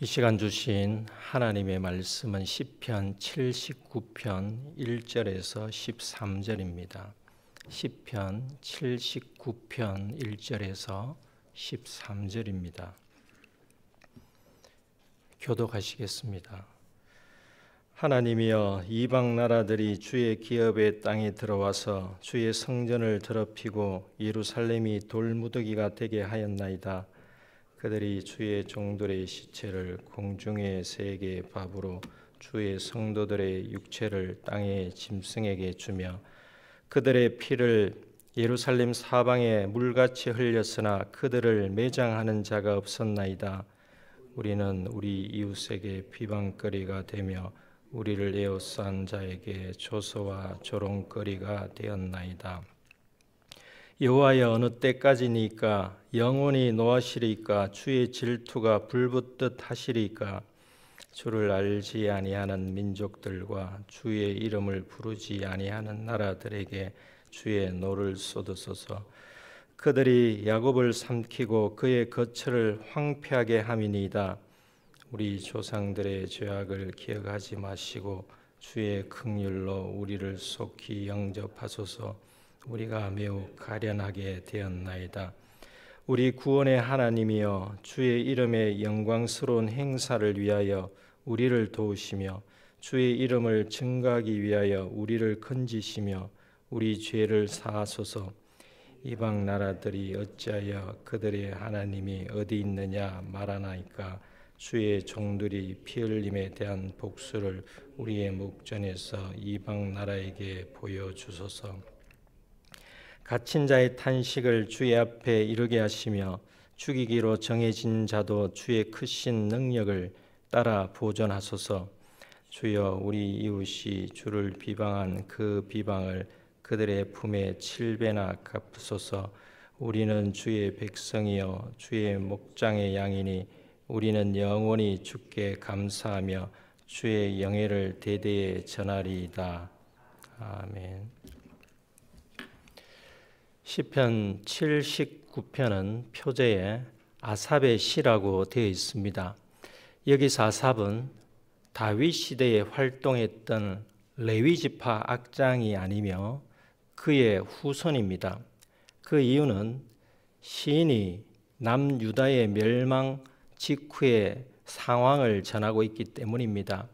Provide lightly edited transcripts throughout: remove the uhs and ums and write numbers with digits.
이 시간 주신 하나님의 말씀은 시편 79편 1절에서 13절입니다. 시편 79편 1절에서 13절입니다. 교독하시겠습니다. 하나님이여, 이방 나라들이 주의 기업의 땅에 들어와서 주의 성전을 더럽히고 예루살렘이 돌무더기가 되게 하였나이다. 그들이 주의 종들의 시체를 공중의 새에게 밥으로 주의 성도들의 육체를 땅의 짐승에게 주며 그들의 피를 예루살렘 사방에 물같이 흘렸으나 그들을 매장하는 자가 없었나이다. 우리는 우리 이웃에게 비방거리가 되며 우리를 에워싼 자에게 조소와 조롱거리가 되었나이다. 여호와여, 어느 때까지니까? 영원히 노하시리까? 주의 질투가 불붙듯 하시리까? 주를 알지 아니하는 민족들과 주의 이름을 부르지 아니하는 나라들에게 주의 노를 쏟으소서. 그들이 야곱을 삼키고 그의 거처를 황폐하게 함이니이다. 우리 조상들의 죄악을 기억하지 마시고 주의 긍휼로 우리를 속히 영접하소서. 우리가 매우 가련하게 되었나이다. 우리 구원의 하나님이여, 주의 이름의 영광스러운 행사를 위하여 우리를 도우시며 주의 이름을 증거하기 위하여 우리를 건지시며 우리 죄를 사하소서. 이방 나라들이 어찌하여 그들의 하나님이 어디 있느냐 말하나이까? 주의 종들이 피 흘림에 대한 복수를 우리의 목전에서 이방 나라에게 보여주소서. 갇힌 자의 탄식을 주의 앞에 이르게 하시며 죽이기로 정해진 자도 주의 크신 능력을 따라 보존하소서. 주여, 우리 이웃이 주를 비방한 그 비방을 그들의 품에 7배나 갚으소서. 우리는 주의 백성이여 주의 목장의 양이니 우리는 영원히 주께 감사하며 주의 영예를 대대에 전하리이다. 아멘. 시편 79편은 표제에 아삽의 시라고 되어 있습니다. 여기서 아삽은 다윗 시대에 활동했던 레위지파 악장이 아니며 그의 후손입니다. 그 이유는 시인이 남유다의 멸망 직후의 상황을 전하고 있기 때문입니다.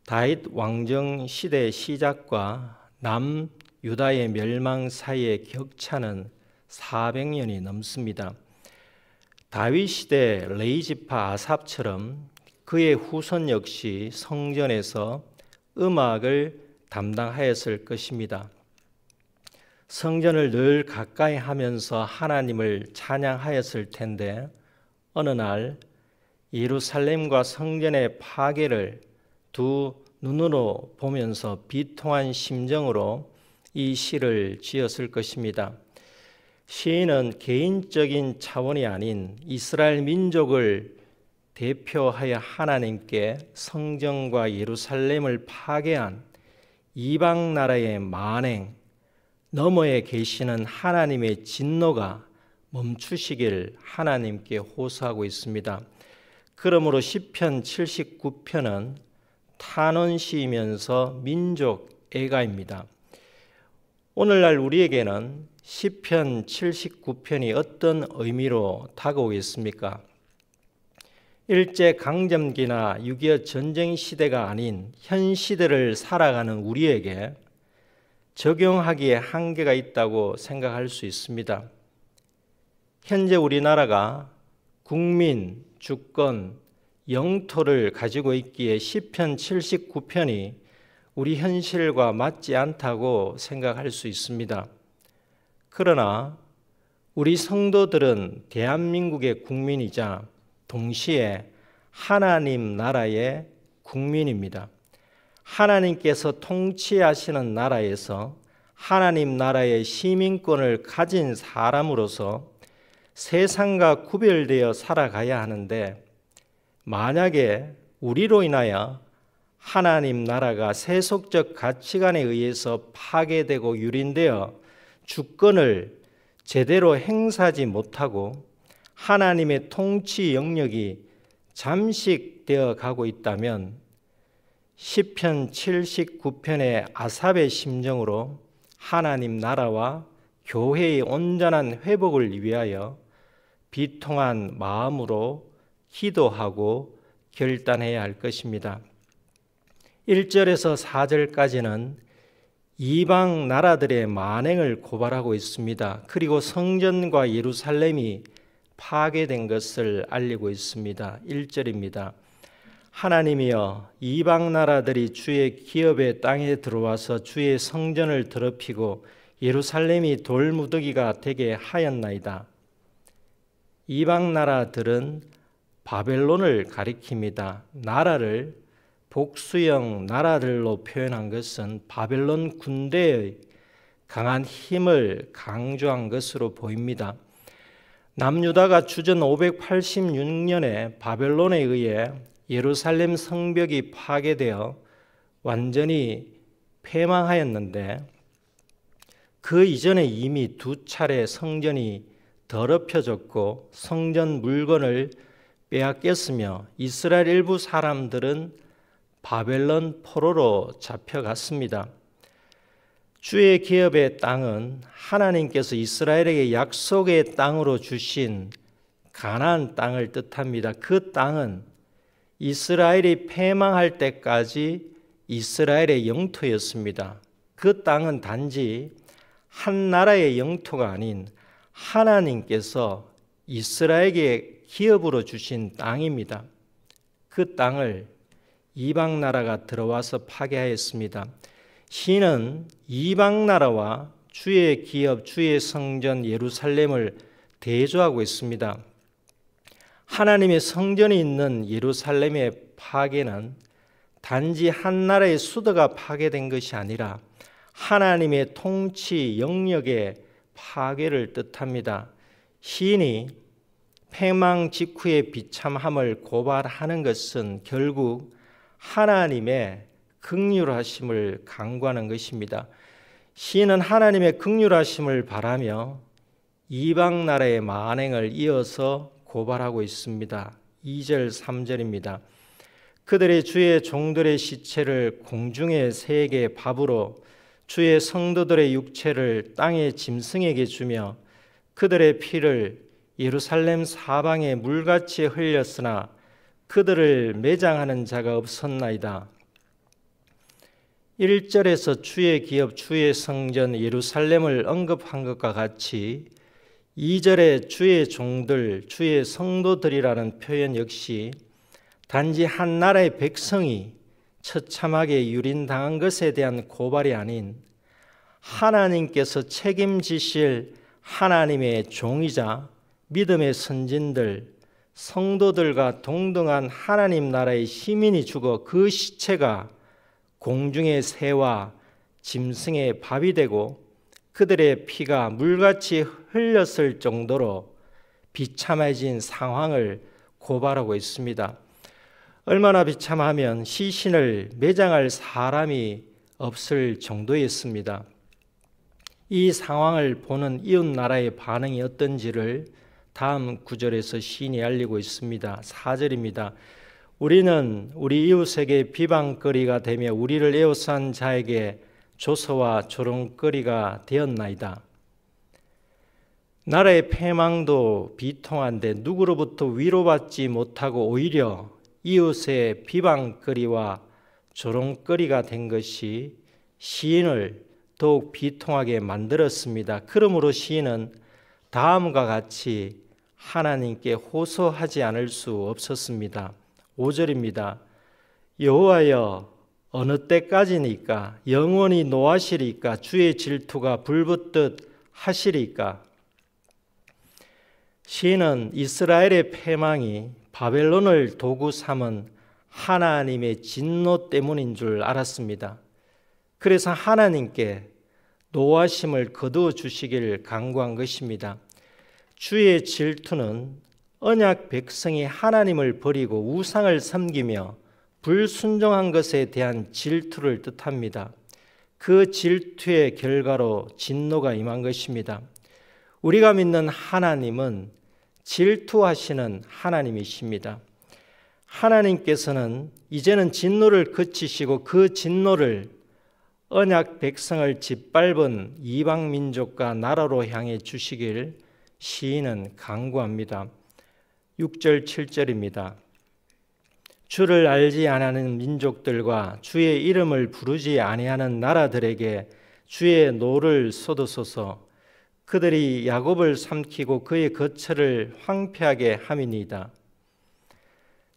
다윗 왕정 시대 시작과 남유다의 멸망 사이의 격차는 400년이 넘습니다. 다윗 시대 레위지파 아삽처럼 그의 후손 역시 성전에서 음악을 담당하였을 것입니다. 성전을 늘 가까이 하면서 하나님을 찬양하였을 텐데 어느 날 예루살렘과 성전의 파괴를 두 눈으로 보면서 비통한 심정으로 이 시를 지었을 것입니다. 시인은 개인적인 차원이 아닌 이스라엘 민족을 대표하여 하나님께 성전과 예루살렘을 파괴한 이방 나라의 만행, 너머에 계시는 하나님의 진노가 멈추시길 하나님께 호소하고 있습니다. 그러므로 시편 79편은 탄원시이면서 민족 애가입니다. 오늘날 우리에게는 시편 79편이 어떤 의미로 다가오겠습니까? 일제강점기나 6.25 전쟁 시대가 아닌 현 시대를 살아가는 우리에게 적용하기에 한계가 있다고 생각할 수 있습니다. 현재 우리나라가 국민, 주권, 영토를 가지고 있기에 시편 79편이 우리 현실과 맞지 않다고 생각할 수 있습니다. 그러나 우리 성도들은 대한민국의 국민이자 동시에 하나님 나라의 국민입니다. 하나님께서 통치하시는 나라에서 하나님 나라의 시민권을 가진 사람으로서 세상과 구별되어 살아가야 하는데, 만약에 우리로 인하여 하나님 나라가 세속적 가치관에 의해서 파괴되고 유린되어 주권을 제대로 행사하지 못하고 하나님의 통치 영역이 잠식되어 가고 있다면 시편 79편의 아삽의 심정으로 하나님 나라와 교회의 온전한 회복을 위하여 비통한 마음으로 기도하고 결단해야 할 것입니다. 1절에서 4절까지는 이방 나라들의 만행을 고발하고 있습니다. 그리고 성전과 예루살렘이 파괴된 것을 알리고 있습니다. 1절입니다. 하나님이여, 이방 나라들이 주의 기업의 땅에 들어와서 주의 성전을 더럽히고 예루살렘이 돌무더기가 되게 하였나이다. 이방 나라들은 바벨론을 가리킵니다. 나라를 복수형 나라들로 표현한 것은 바벨론 군대의 강한 힘을 강조한 것으로 보입니다. 남유다가 주전 586년에 바벨론에 의해 예루살렘 성벽이 파괴되어 완전히 폐망하였는데 그 이전에 이미 2차례 성전이 더럽혀졌고 성전 물건을 빼앗겼으며 이스라엘 일부 사람들은 바벨론 포로로 잡혀갔습니다. 주의 기업의 땅은 하나님께서 이스라엘에게 약속의 땅으로 주신 가나안 땅을 뜻합니다. 그 땅은 이스라엘이 패망할 때까지 이스라엘의 영토였습니다. 그 땅은 단지 한 나라의 영토가 아닌 하나님께서 이스라엘에게 기업으로 주신 땅입니다. 그 땅을 이방 나라가 들어와서 파괴하였습니다. 시는 이방 나라와 주의 기업, 주의 성전 예루살렘을 대조하고 있습니다. 하나님의 성전이 있는 예루살렘의 파괴는 단지 한 나라의 수도가 파괴된 것이 아니라 하나님의 통치 영역의 파괴를 뜻합니다. 시인이 패망 직후의 비참함을 고발하는 것은 결국 하나님의 긍휼하심을 간구하는 것입니다. 시인은 하나님의 긍휼하심을 바라며 이방 나라의 만행을 이어서 고발하고 있습니다. 2절 3절입니다. 그들의 주의 종들의 시체를 공중의 새에게 밥으로 주의 성도들의 육체를 땅의 짐승에게 주며 그들의 피를 예루살렘 사방에 물같이 흘렸으나 그들을 매장하는 자가 없었나이다. 1절에서 주의 기업, 주의 성전 예루살렘을 언급한 것과 같이 2절에 주의 종들, 주의 성도들이라는 표현 역시 단지 한 나라의 백성이 처참하게 유린당한 것에 대한 고발이 아닌 하나님께서 책임지실 하나님의 종이자 믿음의 선진들, 성도들과 동등한 하나님 나라의 시민이 죽어 그 시체가 공중의 새와 짐승의 밥이 되고 그들의 피가 물같이 흘렸을 정도로 비참해진 상황을 고발하고 있습니다. 얼마나 비참하면 시신을 매장할 사람이 없을 정도였습니다. 이 상황을 보는 이웃 나라의 반응이 어떤지를 다음 구절에서 시인이 알리고 있습니다. 4절입니다. 우리는 우리 이웃에게 비방거리가 되며 우리를 에워싼 자에게 조소와 조롱거리가 되었나이다. 나라의 패망도 비통한데 누구로부터 위로받지 못하고 오히려 이웃의 비방거리와 조롱거리가 된 것이 시인을 더욱 비통하게 만들었습니다. 그러므로 시인은 다음과 같이 하나님께 호소하지 않을 수 없었습니다. 5절입니다. 여호와여, 어느 때까지니까? 영원히 노하시리까? 주의 질투가 불붙듯 하시리까? 시인은 이스라엘의 패망이 바벨론을 도구 삼은 하나님의 진노 때문인 줄 알았습니다. 그래서 하나님께 노하심을 거두어 주시길 간구한 것입니다. 주의 질투는 언약 백성이 하나님을 버리고 우상을 섬기며 불순종한 것에 대한 질투를 뜻합니다. 그 질투의 결과로 진노가 임한 것입니다. 우리가 믿는 하나님은 질투하시는 하나님이십니다. 하나님께서는 이제는 진노를 그치시고 그 진노를 언약 백성을 짓밟은 이방 민족과 나라로 향해 주시길 시인은 간구합니다. 6절 7절입니다. 주를 알지 아니하는 민족들과 주의 이름을 부르지 아니하는 나라들에게 주의 노를 쏟으소서. 그들이 야곱을 삼키고 그의 거처를 황폐하게 함이니이다.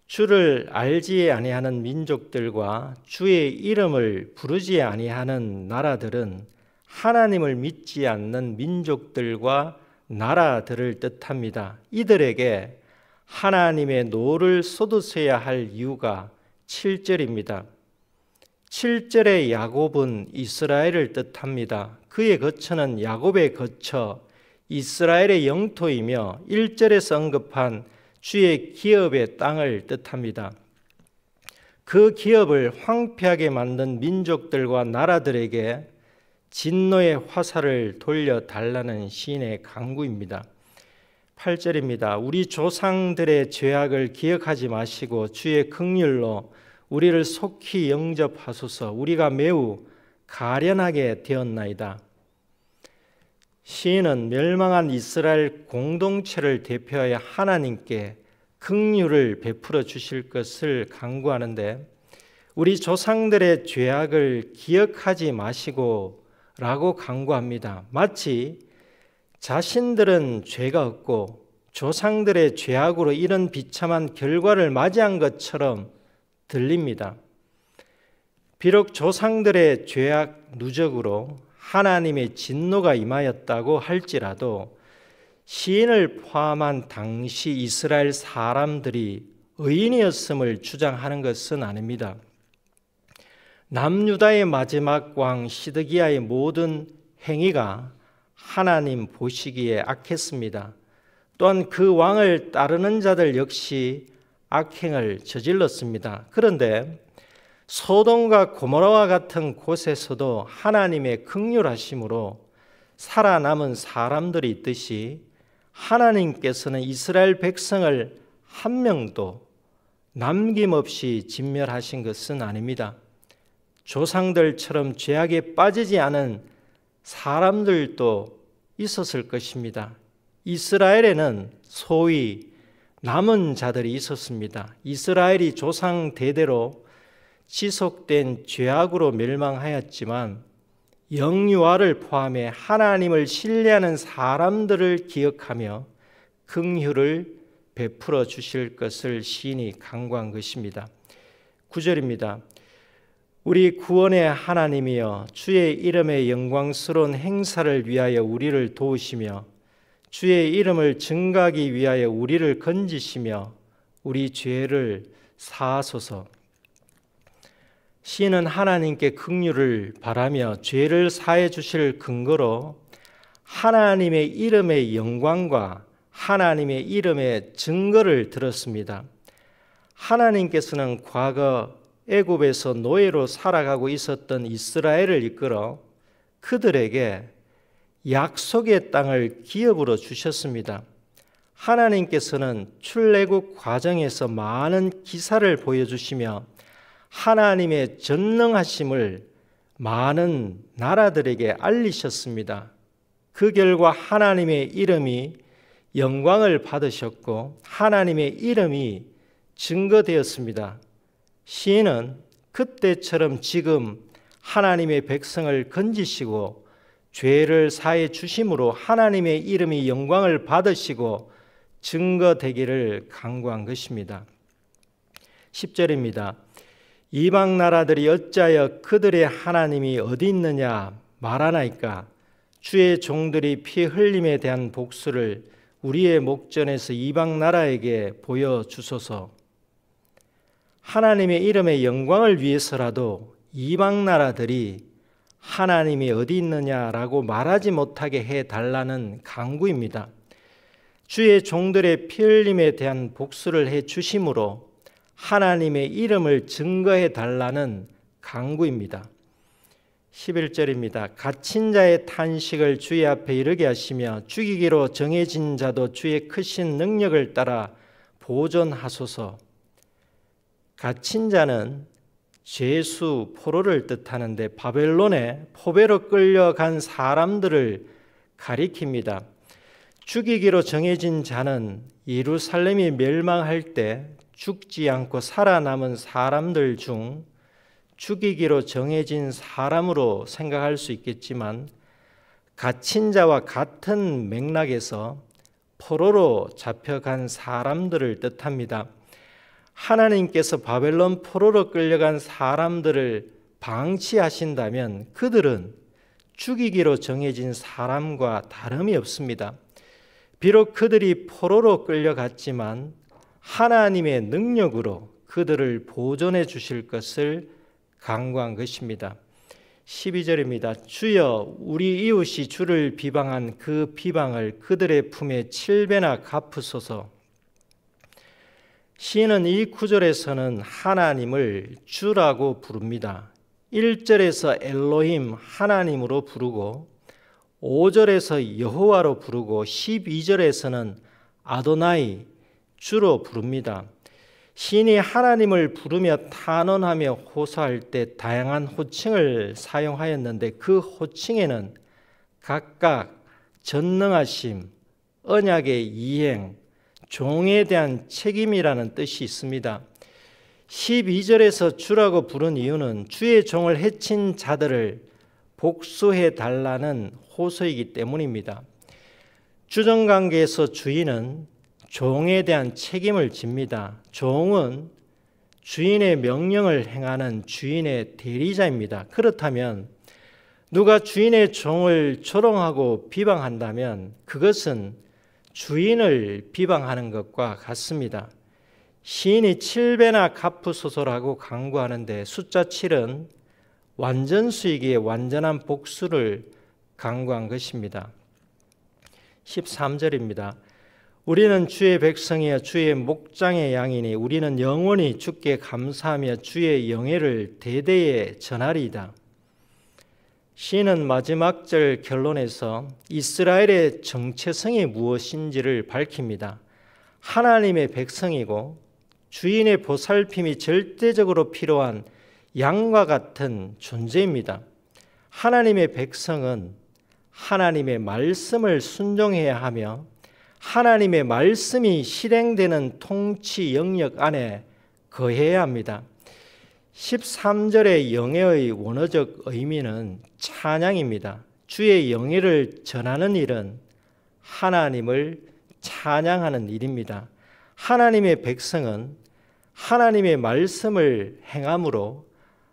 주를 알지 아니하는 민족들과 주의 이름을 부르지 아니하는 나라들은 하나님을 믿지 않는 민족들과 나라들을 뜻합니다. 이들에게 하나님의 노를 쏟으셔야 할 이유가 7절입니다. 7절의 야곱은 이스라엘을 뜻합니다. 그의 거처는 야곱의 거처, 이스라엘의 영토이며 1절에서 언급한 주의 기업의 땅을 뜻합니다. 그 기업을 황폐하게 만든 민족들과 나라들에게 진노의 화살을 돌려달라는 시인의 간구입니다. 8절입니다. 우리 조상들의 죄악을 기억하지 마시고 주의 긍휼로 우리를 속히 영접하소서. 우리가 매우 가련하게 되었나이다. 시인은 멸망한 이스라엘 공동체를 대표하여 하나님께 긍휼을 베풀어 주실 것을 간구하는데, 우리 조상들의 죄악을 기억하지 마시고 라고 간구합니다. 마치 자신들은 죄가 없고 조상들의 죄악으로 이런 비참한 결과를 맞이한 것처럼 들립니다. 비록 조상들의 죄악 누적으로 하나님의 진노가 임하였다고 할지라도 시인을 포함한 당시 이스라엘 사람들이 의인이었음을 주장하는 것은 아닙니다. 남유다의 마지막 왕 시드기야의 모든 행위가 하나님 보시기에 악했습니다. 또한 그 왕을 따르는 자들 역시 악행을 저질렀습니다. 그런데 소돔과 고모라와 같은 곳에서도 하나님의 긍휼하심으로 살아남은 사람들이 있듯이 하나님께서는 이스라엘 백성을 한 명도 남김없이 진멸하신 것은 아닙니다. 조상들처럼 죄악에 빠지지 않은 사람들도 있었을 것입니다. 이스라엘에는 소위 남은 자들이 있었습니다. 이스라엘이 조상 대대로 지속된 죄악으로 멸망하였지만 영유아를 포함해 하나님을 신뢰하는 사람들을 기억하며 긍휼을 베풀어 주실 것을 시인이 간구한 것입니다. 9절입니다. 우리 구원의 하나님이여 주의 이름의 영광스러운 행사를 위하여 우리를 도우시며 주의 이름을 증거하기 위하여 우리를 건지시며 우리 죄를 사하소서. 시인은 하나님께 긍휼을 바라며 죄를 사해 주실 근거로 하나님의 이름의 영광과 하나님의 이름의 증거를 들었습니다. 하나님께서는 과거 애굽에서 노예로 살아가고 있었던 이스라엘을 이끌어 그들에게 약속의 땅을 기업으로 주셨습니다. 하나님께서는 출애굽 과정에서 많은 기사를 보여주시며 하나님의 전능하심을 많은 나라들에게 알리셨습니다. 그 결과 하나님의 이름이 영광을 받으셨고 하나님의 이름이 증거되었습니다. 시인은 그때처럼 지금 하나님의 백성을 건지시고 죄를 사해 주심으로 하나님의 이름이 영광을 받으시고 증거되기를 간구한 것입니다. 10절입니다. 이방 나라들이 어찌하여 그들의 하나님이 어디 있느냐 말하나이까. 주의 종들이 피 흘림에 대한 복수를 우리의 목전에서 이방 나라에게 보여주소서. 하나님의 이름의 영광을 위해서라도 이방 나라들이 하나님이 어디 있느냐라고 말하지 못하게 해달라는 간구입니다. 주의 종들의 피 흘림에 대한 복수를 해 주심으로 하나님의 이름을 증거해 달라는 간구입니다. 11절입니다. 갇힌 자의 탄식을 주의 앞에 이르게 하시며 죽이기로 정해진 자도 주의 크신 능력을 따라 보존하소서. 갇힌 자는 죄수 포로를 뜻하는데 바벨론에 포배로 끌려간 사람들을 가리킵니다. 죽이기로 정해진 자는 예루살렘이 멸망할 때 죽지 않고 살아남은 사람들 중 죽이기로 정해진 사람으로 생각할 수 있겠지만 갇힌 자와 같은 맥락에서 포로로 잡혀간 사람들을 뜻합니다. 하나님께서 바벨론 포로로 끌려간 사람들을 방치하신다면 그들은 죽이기로 정해진 사람과 다름이 없습니다. 비록 그들이 포로로 끌려갔지만 하나님의 능력으로 그들을 보존해 주실 것을 간구한 것입니다. 12절입니다. 주여 우리 이웃이 주를 비방한 그 비방을 그들의 품에 7배나 갚으소서. 시인은 이 구절에서는 하나님을 주라고 부릅니다. 1절에서 엘로힘 하나님으로 부르고 5절에서 여호와로 부르고 12절에서는 아도나이 주로 부릅니다. 시인이 하나님을 부르며 탄원하며 호소할 때 다양한 호칭을 사용하였는데 그 호칭에는 각각 전능하심, 언약의 이행, 종에 대한 책임이라는 뜻이 있습니다. 12절에서 주라고 부른 이유는 주의 종을 해친 자들을 복수해 달라는 호소이기 때문입니다. 주정관계에서 주인은 종에 대한 책임을 집니다. 종은 주인의 명령을 행하는 주인의 대리자입니다. 그렇다면 누가 주인의 종을 조롱하고 비방한다면 그것은 주인을 비방하는 것과 같습니다. 시인이 7배나 갚으소서라고 간구하는데 숫자 7은 완전수이기에 완전한 복수를 간구한 것입니다. 13절입니다. 우리는 주의 백성이여 주의 목장의 양이니 우리는 영원히 주께 감사하며 주의 영예를 대대에 전하리이다. 시인은 마지막 절 결론에서 이스라엘의 정체성이 무엇인지를 밝힙니다. 하나님의 백성이고 주인의 보살핌이 절대적으로 필요한 양과 같은 존재입니다. 하나님의 백성은 하나님의 말씀을 순종해야 하며 하나님의 말씀이 실행되는 통치 영역 안에 거해야 합니다. 13절의 영예의 원어적 의미는 찬양입니다. 주의 영예를 전하는 일은 하나님을 찬양하는 일입니다. 하나님의 백성은 하나님의 말씀을 행함으로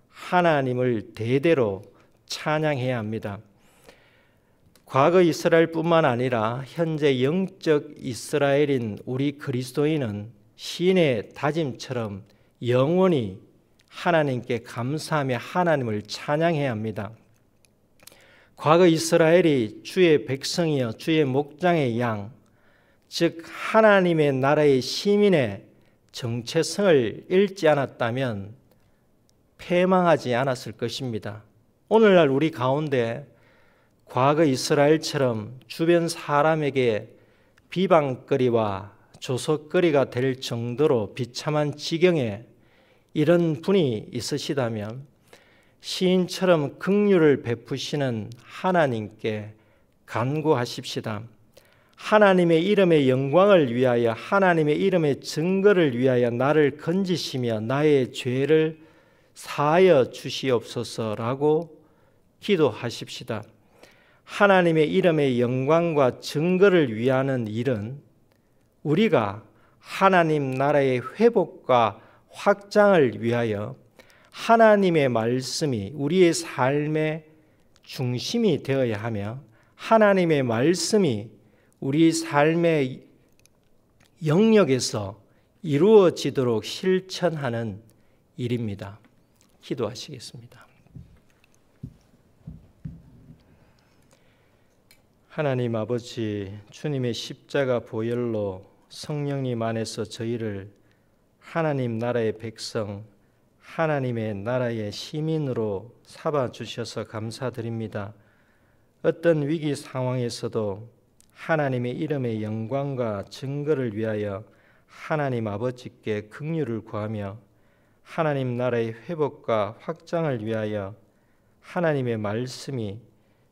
하나님을 대대로 찬양해야 합니다. 과거 이스라엘뿐만 아니라 현재 영적 이스라엘인 우리 그리스도인은 시인의 다짐처럼 영원히 하나님께 감사하며 하나님을 찬양해야 합니다. 과거 이스라엘이 주의 백성이여 주의 목장의 양, 즉 하나님의 나라의 시민의 정체성을 잃지 않았다면 패망하지 않았을 것입니다. 오늘날 우리 가운데 과거 이스라엘처럼 주변 사람에게 비방거리와 조소거리가 될 정도로 비참한 지경에 이런 분이 있으시다면 시인처럼 긍휼을 베푸시는 하나님께 간구하십시다. 하나님의 이름의 영광을 위하여 하나님의 이름의 증거를 위하여 나를 건지시며 나의 죄를 사하여 주시옵소서라고 기도하십시다. 하나님의 이름의 영광과 증거를 위하는 일은 우리가 하나님 나라의 회복과 확장을 위하여 하나님의 말씀이 우리의 삶의 중심이 되어야 하며 하나님의 말씀이 우리 삶의 영역에서 이루어지도록 실천하는 일입니다. 기도하시겠습니다. 하나님 아버지, 주님의 십자가 보혈로 성령님 안에서 저희를 하나님 나라의 백성, 하나님의 나라의 시민으로 삼아 주셔서 감사드립니다. 어떤 위기 상황에서도 하나님의 이름의 영광과 증거를 위하여 하나님 아버지께 긍휼을 구하며 하나님 나라의 회복과 확장을 위하여 하나님의 말씀이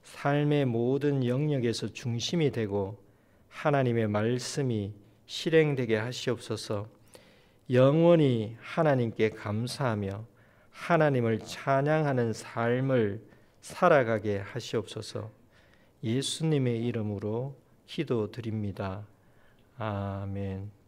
삶의 모든 영역에서 중심이 되고 하나님의 말씀이 실행되게 하시옵소서. 영원히 하나님께 감사하며 하나님을 찬양하는 삶을 살아가게 하시옵소서. 예수님의 이름으로 기도드립니다. 아멘.